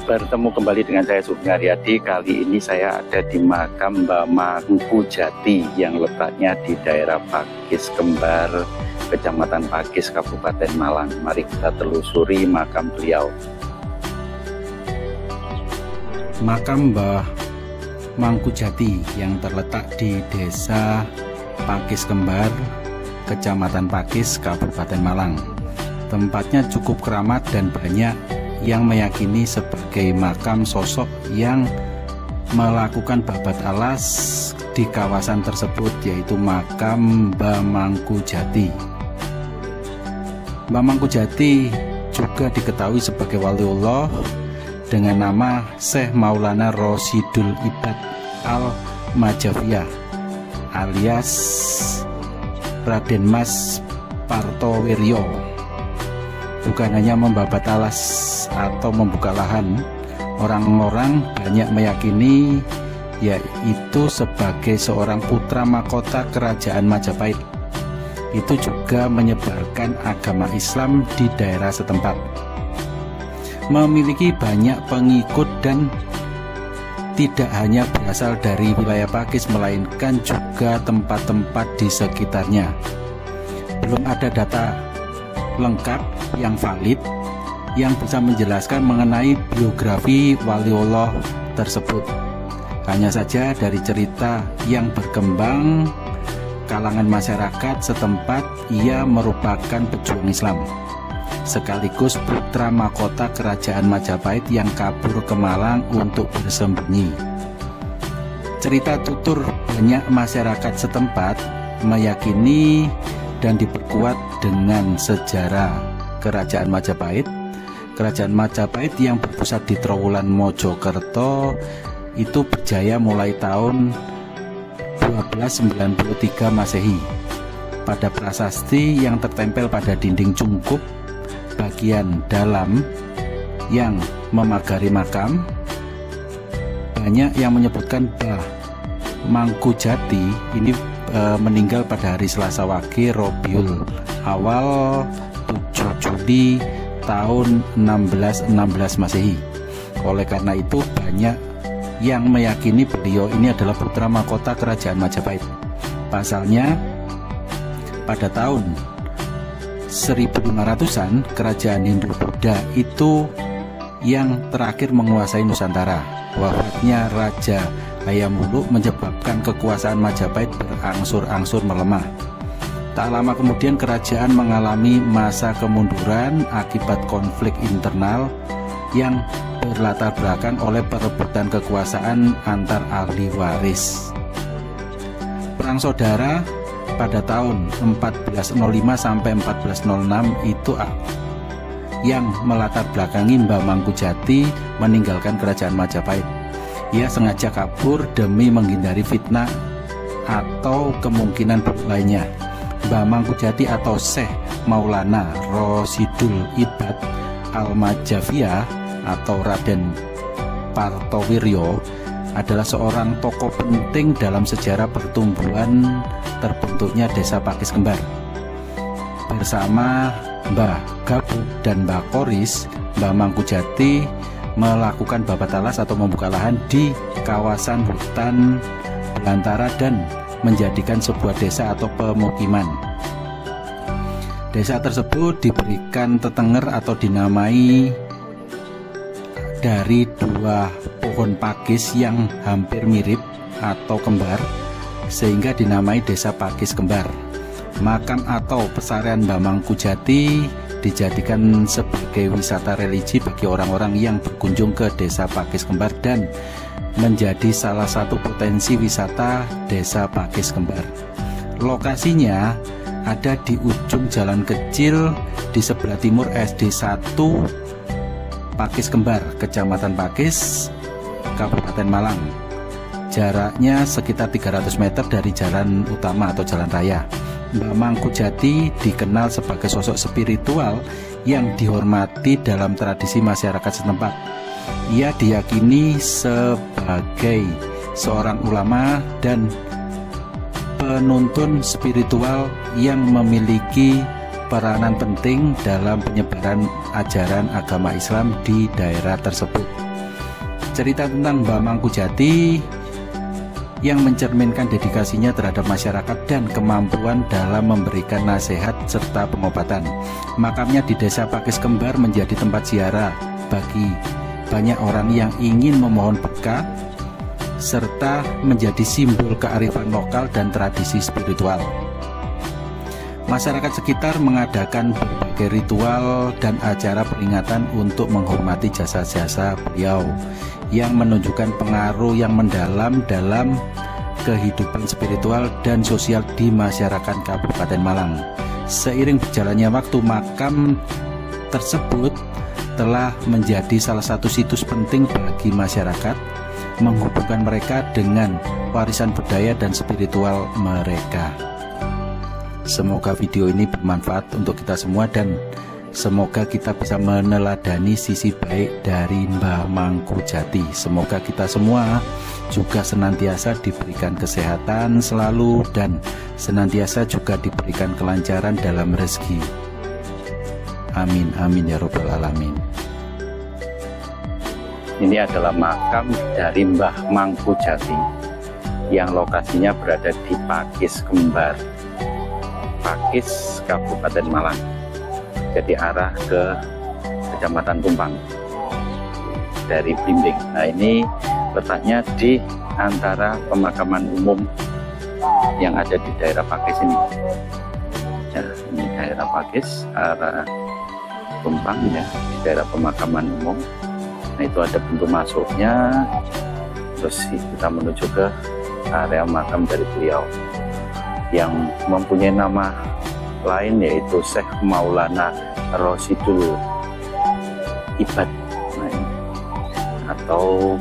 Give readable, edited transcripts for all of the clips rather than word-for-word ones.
Bertemu kembali dengan saya Sugeng Haryadi. Kali ini saya ada di makam Mbah Mangku Jati yang letaknya di daerah Pakis Kembar, Kecamatan Pakis, Kabupaten Malang. Mari kita telusuri makam beliau. Makam Mbah Mangku Jati yang terletak di Desa Pakis Kembar, Kecamatan Pakis, Kabupaten Malang. Tempatnya cukup keramat dan banyak yang meyakini sebagai makam sosok yang melakukan babat alas di kawasan tersebut, yaitu makam Mbah Mangku Jati. Mbah Mangku Jati juga diketahui sebagai waliullah dengan nama Syekh Maulana Rosidul Ibad Al-Majafiyah alias Raden Mas Partoweryo. Bukan hanya membabat alas atau membuka lahan, orang-orang banyak meyakini yaitu sebagai seorang putra mahkota kerajaan Majapahit. Itu juga menyebarkan agama Islam di daerah setempat. Memiliki banyak pengikut dan tidak hanya berasal dari wilayah Pakis, melainkan juga tempat-tempat di sekitarnya. Belum ada data lengkap yang valid yang bisa menjelaskan mengenai biografi waliullah tersebut. Hanya saja dari cerita yang berkembang kalangan masyarakat setempat, ia merupakan pejuang Islam sekaligus putra mahkota kerajaan Majapahit yang kabur ke Malang untuk bersembunyi. Cerita tutur banyak masyarakat setempat meyakini dan diperkuat dengan sejarah kerajaan Majapahit. Kerajaan Majapahit yang berpusat di Trowulan Mojokerto itu berjaya mulai tahun 1293 Masehi. Pada prasasti yang tertempel pada dinding cungkup bagian dalam yang memagari makam, banyak yang menyebutkan Mbah Mangku Jati ini meninggal pada hari Selasa Wage Robiul Awal 7 Juli tahun 1616 Masehi. Oleh karena itu banyak yang meyakini beliau ini adalah putra mahkota kerajaan Majapahit. Pasalnya pada tahun 1500-an kerajaan Hindu-Buddha itu yang terakhir menguasai Nusantara. Wafatnya Raja Hayam-Wuluk menyebabkan kekuasaan Majapahit berangsur-angsur melemah. Tak lama kemudian kerajaan mengalami masa kemunduran akibat konflik internal yang berlatar belakang oleh perebutan kekuasaan antar ahli waris. Perang saudara pada tahun 1405 sampai 1406 itu yang melatar belakangi Mbah Mangku Jati meninggalkan kerajaan Majapahit. Ia sengaja kabur demi menghindari fitnah atau kemungkinan lainnya. Mbah Mangku Jati atau Syekh Maulana Rosidul Ibad Al-Majafiyah atau Raden Partoweryo adalah seorang tokoh penting dalam sejarah pertumbuhan terbentuknya Desa Pakis Kembar. Bersama Mbah Gabuk dan Mbah Koris, Mbah Mangku Jati melakukan babat alas atau membuka lahan di kawasan hutan belantara dan menjadikan sebuah desa atau pemukiman. Desa tersebut diberikan tetenger atau dinamai dari dua pohon pakis yang hampir mirip atau kembar, sehingga dinamai Desa Pakis Kembar. Makam atau pesarian Mbah Mangku Jati dijadikan sebagai wisata religi bagi orang-orang yang berkunjung ke Desa Pakis Kembar dan menjadi salah satu potensi wisata Desa Pakis Kembar. Lokasinya ada di ujung jalan kecil di sebelah timur SD 1 Pakis Kembar, Kecamatan Pakis, Kabupaten Malang. Jaraknya sekitar 300 meter dari jalan utama atau jalan raya. Mbah Mangku Jati dikenal sebagai sosok spiritual yang dihormati dalam tradisi masyarakat setempat. Ia diyakini sebagai seorang ulama dan penuntun spiritual yang memiliki peranan penting dalam penyebaran ajaran agama Islam di daerah tersebut. cerita tentang Mbah Mangkujati yang mencerminkan dedikasinya terhadap masyarakat dan kemampuan dalam memberikan nasihat serta pengobatan. Makamnya di Desa Pakis Kembar menjadi tempat ziarah bagi banyak orang yang ingin memohon berkah serta menjadi simbol kearifan lokal dan tradisi spiritual. Masyarakat sekitar mengadakan berbagai ritual dan acara peringatan untuk menghormati jasa-jasa beliau yang menunjukkan pengaruh yang mendalam dalam kehidupan spiritual dan sosial di masyarakat Kabupaten Malang. Seiring berjalannya waktu, makam tersebut telah menjadi salah satu situs penting bagi masyarakat, menghubungkan mereka dengan warisan budaya dan spiritual mereka. Semoga video ini bermanfaat untuk kita semua dan semoga kita bisa meneladani sisi baik dari Mbah Mangkujati. Semoga kita semua juga senantiasa diberikan kesehatan selalu dan senantiasa juga diberikan kelancaran dalam rezeki. Amin, amin ya robbal alamin. Ini adalah makam dari Mbah Mangkujati yang lokasinya berada di Pakis Kembar, Pakis, Kabupaten Malang. Jadi arah ke Kecamatan Tumpang dari Blimbing. Nah, ini letaknya di antara pemakaman umum yang ada di daerah Pakis ini. Ya, ini daerah Pakis, arah Tumpang ya, di daerah pemakaman umum. Nah, itu ada pintu masuknya. Terus kita menuju ke area makam dari beliau yang mempunyai nama lain yaitu Syekh Maulana Rosidul Ibad, atau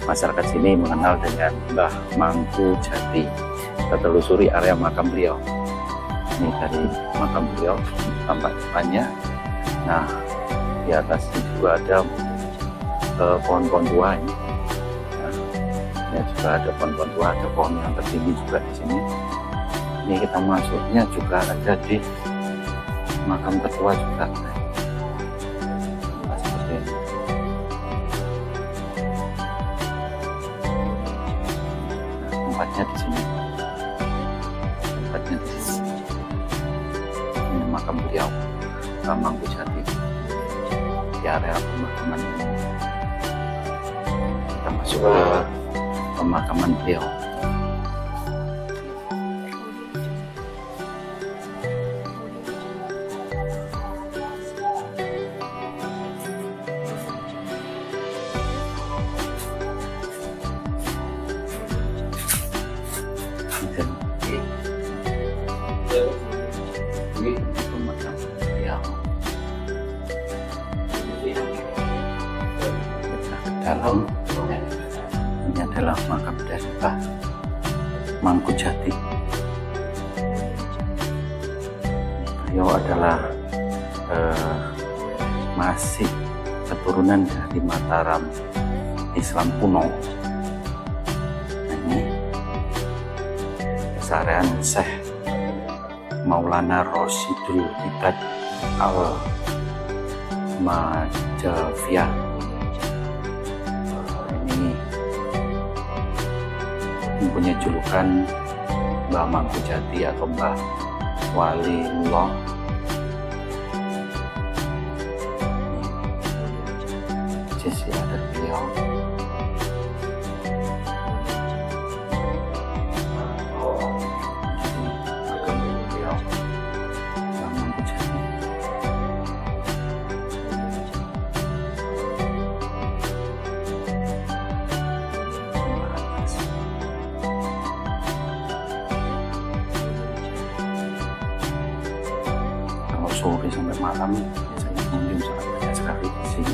masyarakat sini mengenal dengan Mbah Mangkujati. Kita telusuri area makam beliau. Ini dari makam beliau tampak depannya. Nah, di atasnya juga ada pohon-pohon tua ini. Nah, ini juga ada pohon-pohon tua, ada pohon yang tertinggi juga di sini. Ini kita masuknya juga ada di makam tertua juga. Nah, seperti ini. Nah, tempatnya di sini. Tempatnya di sini. Ini makam beliau, Mbah Mangkujati, di area pemakaman ini. Kita masuk ke pemakaman beliau. Ini pemakaman beliau. Kita ke dalam. Ini adalah makam dari Mbah Mangkujati. Beliau adalah masih keturunan dari Mataram Islam kuno. Nah, ini kesarian Syekh Maulana Rosidul Ibad Al-Majafiyah. Ini mempunyai julukan Mbah Mangkujati atau Mbah Waliullah. Sisi ada beliau. Sore sampai malam biasanya pengunjung sangat banyak sekali di sini.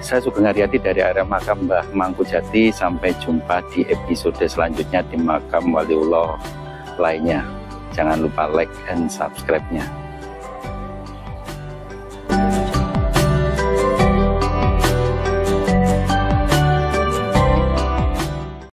Saya Sugeng Haryadi dari area makam Mbah Mangkujati. Sampai jumpa di episode selanjutnya di makam Waliullah lainnya. Jangan lupa like dan subscribe-nya.